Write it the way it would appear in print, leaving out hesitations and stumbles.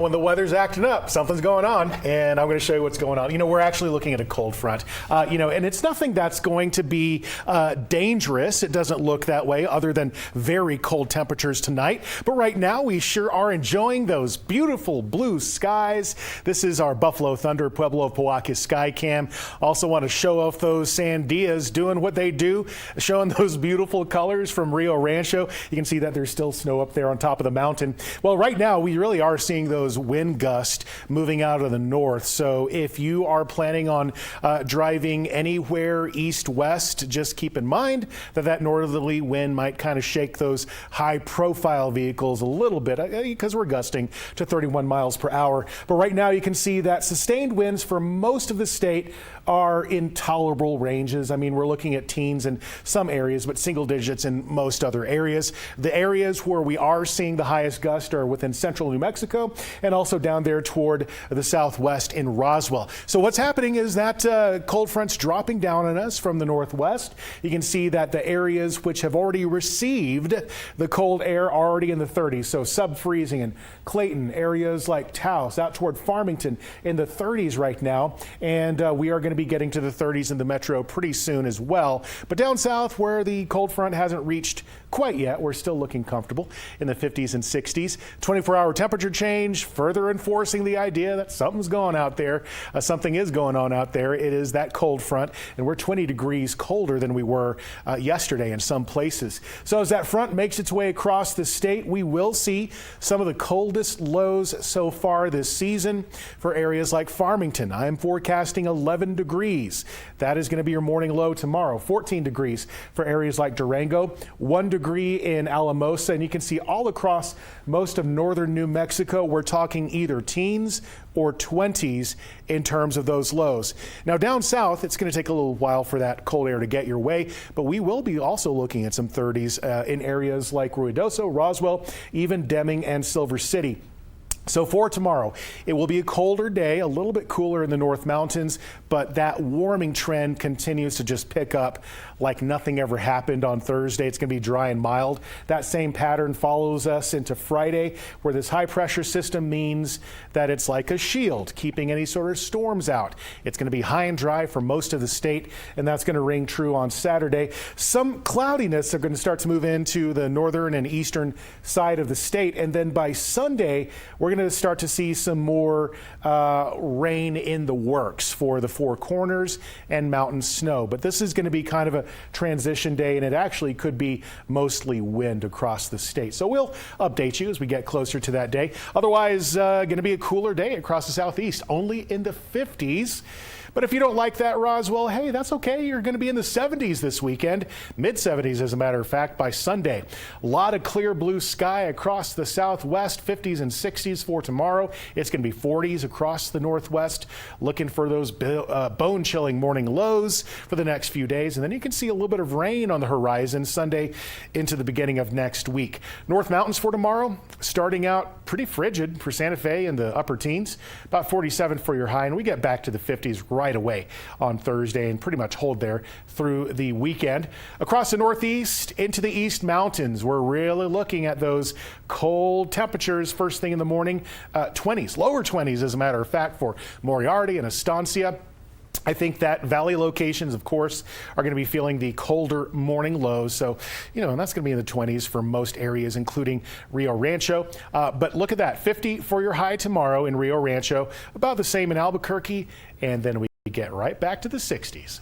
When the weather's acting up, something's going on, and I'm going to show you what's going on. We're actually looking at a cold front, and it's nothing that's going to be dangerous. It doesn't look that way other than very cold temperatures tonight. But right now, we sure are enjoying those beautiful blue skies. This is our Buffalo Thunder Pueblo Powahkiss sky cam. Also want to show off those sandias doing what they do, showing those beautiful colors from Rio Rancho. You can see that there's still snow up there on top of the mountain. Well, right now, we really are seeing those wind gusts moving out of the north. So if you are planning on driving anywhere east-west, just keep in mind that northerly wind might kind of shake those high-profile vehicles a little bit because we're gusting to 31 miles per hour. But right now you can see that sustained winds for most of the state are in tolerable ranges. I mean, we're looking at teens in some areas, but single digits in most other areas. The areas where we are seeing the highest gust are within central New Mexico and also down there toward the southwest in Roswell. So what's happening is that cold front's dropping down on us from the northwest. You can see that the areas which have already received the cold air are already in the 30s. So sub-freezing in Clayton, areas like Taos, out toward Farmington in the 30s right now. And we are going to be getting to the 30s in the metro pretty soon as well. But down south where the cold front hasn't reached quite yet, we're still looking comfortable in the 50s and 60s. 24-hour temperature change, further enforcing the idea that something's going out there. Something is going on out there. It is that cold front, and we're 20 degrees colder than we were yesterday in some places. So as that front makes its way across the state, we will see some of the coldest lows so far this season for areas like Farmington. I am forecasting 11 degrees. That is going to be your morning low tomorrow. 14 degrees for areas like Durango, 1 degree in Alamosa, and you can see all across most of northern New Mexico, we're talking either teens or 20s in terms of those lows. Now down south, it's going to take a little while for that cold air to get your way, but we will be also looking at some 30s in areas like Ruidoso, Roswell, even Deming and Silver City. So for tomorrow, it will be a colder day, a little bit cooler in the North Mountains, but that warming trend continues to just pick up like nothing ever happened on Thursday. It's going to be dry and mild. That same pattern follows us into Friday, where this high pressure system means that it's like a shield, keeping any sort of storms out. It's going to be high and dry for most of the state, and that's going to ring true on Saturday. Some cloudiness are going to start to move into the northern and eastern side of the state, and then by Sunday, we're going to start to see some more rain in the works for the Four Corners and mountain snow. But this is going to be kind of a transition day, and it actually could be mostly wind across the state. So we'll update you as we get closer to that day. Otherwise, going to be a cooler day across the southeast, only in the 50s. But if you don't like that, Roswell, hey, that's okay. You're going to be in the 70s this weekend, mid-70s as a matter of fact, by Sunday. A lot of clear blue sky across the southwest, 50s and 60s for tomorrow. It's going to be 40s across the northwest, looking for those bone-chilling morning lows for the next few days. And then you can see a little bit of rain on the horizon Sunday into the beginning of next week. North Mountains for tomorrow, starting out pretty frigid for Santa Fe in the upper teens, about 47 for your high, and we get back to the 50s right away on Thursday and pretty much hold there through the weekend. Across the northeast into the East Mountains, we're really looking at those cold temperatures first thing in the morning, 20s, lower 20s as a matter of fact for Moriarty and Estancia. I think that valley locations, of course, are going to be feeling the colder morning lows. So, and that's going to be in the 20s for most areas, including Rio Rancho. But look at that, 50 for your high tomorrow in Rio Rancho, about the same in Albuquerque, and then we get right back to the 60s.